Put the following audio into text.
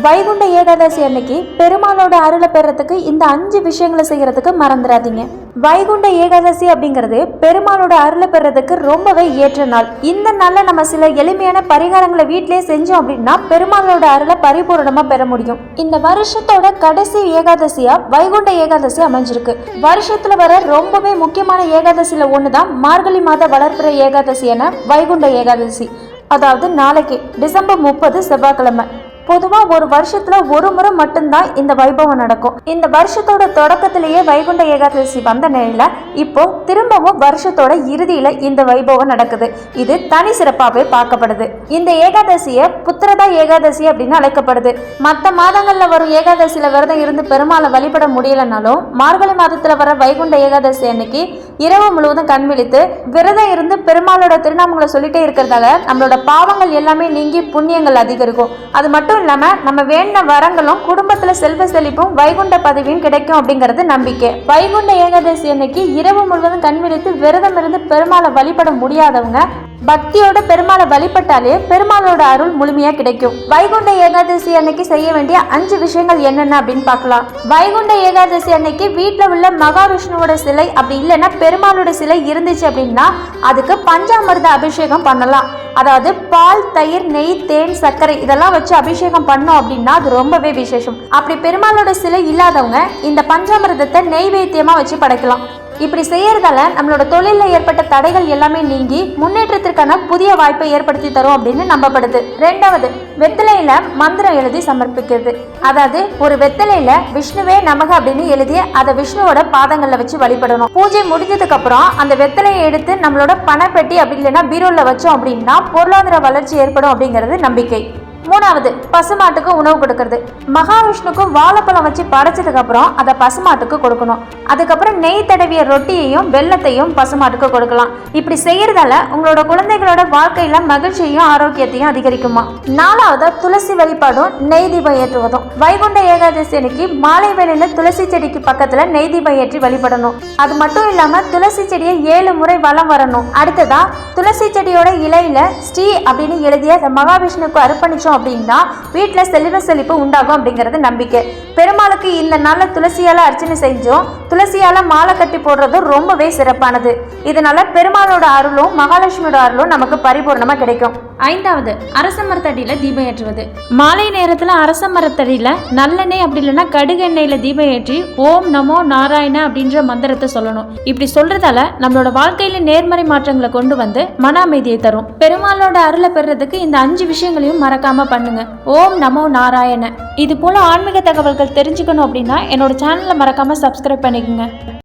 வைகுண்ட ஏகாதசி அன்னைக்கு பெருமாளோட அருளை பெறத்துக்கு இந்த 5 விஷயங்களை செய்யறதுக்கு மறந்துடாதீங்க. வைகுண்ட ஏகாதசி அப்படிங்கிறது பெருமாளோட அருளை பெறதுக்கு ரொம்பவே ஏற்ற நாள். இந்த நாள்ல நம்ம சில எளிமையான பரிகாரங்களை வீட்டிலேயே செஞ்சோம் அப்படின்னா பெருமாளோட அருளை பரிபூரணமா பெற முடியும். இந்த வருஷத்தோட கடைசி ஏகாதசியா வைகுண்ட ஏகாதசி அமைஞ்சிருக்கு. வருஷத்துல வர ரொம்பவே முக்கியமான ஏகாதசியில ஒண்ணுதான் மார்கழி மாத வளர்ப்பிற ஏகாதசியான வைகுண்ட ஏகாதசி. அதாவது நாளைக்கு டிசம்பர் 30 செவ்வாய்க்கிழமை. பொதுவாக ஒரு வருஷத்துல ஒரு முறை மட்டும்தான் இந்த வைபவம் நடக்கும். இந்த வருஷத்தோட தொடக்கத்திலேயே வைகுண்ட ஏகாதசி வந்த நிலையில இப்போ திரும்பவும் வருஷத்தோட இறுதியில இந்த வைபவம் நடக்குது. இது தனி சிறப்பாகவே பார்க்கப்படுது. இந்த ஏகாதசியை புத்திரதா ஏகாதசி அப்படின்னு அழைக்கப்படுது. மற்ற மாதங்கள்ல வரும் ஏகாதசியில விரதம் இருந்து பெருமாளை வழிபட முடியலனாலும் மார்கழி மாதத்துல வர வைகுண்ட ஏகாதசி அன்னைக்கு இரவு முழுவதும் கண் விழித்து விரதம் இருந்து பெருமாளோட திருநாமங்களை சொல்லிட்டே இருக்கிறதால நம்மளோட பாவங்கள் எல்லாமே நீங்கி புண்ணியங்கள் அதிகரிக்கும். அது மட்டும் இல்லாம நம்ம வேண்டின வரங்களும் குடும்பத்துல செல்வ செழிப்பும் வைகுண்ட பதவியும் கிடைக்கும் அப்படிங்கிறது நம்பிக்கை. வைகுண்ட ஏகாதசி அன்னைக்கு இரவு முழுவதும் கண் விழித்து விரதம் இருந்து பெருமாளை வழிபட முடியாதவங்க பக்தியோட பெருமாளை வழிபட்டாலே பெருமாளோட அருள் முழுமையா கிடைக்கும். வைகுண்ட ஏகாதசி அன்னைக்கு செய்ய வேண்டிய 5 விஷயங்கள் என்னென்ன அப்படின்னு பார்க்கலாம். வைகுண்ட ஏகாதசி அன்னைக்கு வீட்டுல உள்ள மகாவிஷ்ணுவோட சிலை அப்படி இல்லைன்னா பெருமாளோட சிலை இருந்துச்சு அப்படின்னா அதுக்கு பஞ்சாமிர்த அபிஷேகம் பண்ணலாம். அதாவது பால், தயிர், நெய், தேன், சர்க்கரை இதெல்லாம் வச்சு அபிஷேகம் பண்ணோம் அப்படின்னா அது ரொம்பவே விசேஷம். அப்படி பெருமாளோட சிலை இல்லாதவங்க இந்த பஞ்சாமிர்தத்தை நெய்வேத்தியமா வச்சு படைக்கலாம். இப்படி செய்யறதால நம்மளோட தொழிலில் ஏற்பட்ட தடைகள் எல்லாமே நீங்கி முன்னேற்றத்திற்கான புதிய வாய்ப்பை ஏற்படுத்தி தரும் அப்படின்னு நம்பப்படுது. 2வது, வெத்தலையில மந்திரம் எழுதி சமர்ப்பிக்கிறது. அதாவது ஒரு வெத்தலையில விஷ்ணுவே நமக அப்படின்னு எழுதி அதை விஷ்ணுவோட பாதங்கள்ல வச்சு வழிபடணும். பூஜை முடிஞ்சதுக்கு அப்புறம் அந்த வெத்தலையை எடுத்து நம்மளோட பணப்பெட்டி அப்படி இல்லைன்னா பீரோல வச்சோம் அப்படின்னா பொருளாதார வளர்ச்சி ஏற்படும் அப்படிங்கிறது நம்பிக்கை. 3வது, பசுமாட்டுக்கு உணவு கொடுக்கறது. மகாவிஷ்ணுக்கும் வாழைப்பழம் வச்சு படைச்சதுக்கு அப்புறம் அதை பசுமாட்டுக்கு கொடுக்கணும். அதுக்கப்புறம் நெய் தடவிய ரொட்டியையும் வெள்ளத்தையும் பசுமாட்டுக்கு கொடுக்கலாம். இப்படி செய்யறதால உங்களோட குழந்தைகளோட வாழ்க்கையில மகிழ்ச்சியையும் ஆரோக்கியத்தையும் அதிகரிக்குமா. 4வது, துளசி வழிபாடும் நெய் தீபம் ஏற்றுவதும். வைகுண்ட ஏகாதசி அன்னைக்கு மாலை வேளையில துளசி செடிக்கு பக்கத்துல நெய் தீபம் ஏற்றி வழிபடணும். அது மட்டும் இல்லாம துளசி செடியை 7 முறை வலம் வரணும். அடுத்ததா துளசி செடியோட இலையில ஸ்ரீ அப்படின்னு எழுதிய மகாவிஷ்ணுக்கு அர்ப்பணிச்சோம் அப்படின்னா வீட்டுல செல்வ செழிப்பு உண்டாகும் அப்படிங்கிறது நம்பிக்கை. பெருமாளுக்கு இந்த நாள்ல துளசியால அர்ச்சனை செஞ்சோம் துளசியால மாலை கட்டி போடுறது ரொம்பவே சிறப்பானது. இதனால பெருமாளோட அருளும் மகாலட்சுமியோட அருளும் நமக்கு பரிபூர்ணமா கிடைக்கும். 5வது, அரச மரத்தடியில தீபம் ஏற்றுவது. மாலை நேரத்துல அரச மரத்தடியில நல்லெண்ணெய் அப்படி இல்லைன்னா கடுகு எண்ணெயில தீபம் ஏற்றி ஓம் நமோ நாராயண அப்படின்ற மந்திரத்தை சொல்லணும். இப்படி சொல்றதால நம்மளோட வாழ்க்கையில நேர்மறை மாற்றங்களை கொண்டு வந்து மன அமைதியை தரும். பெருமாளோட அருளை பெறதுக்கு இந்த 5 விஷயங்களையும் மறக்காம பண்ணுங்க. ஓம் நமோ நாராயண. இது போல ஆன்மீக தகவல்கள் தெரிஞ்சுக்கணும் அப்படின்னா என்னோட சேனலை மறக்காம சப்ஸ்கிரைப் பண்ணிக்கோங்க.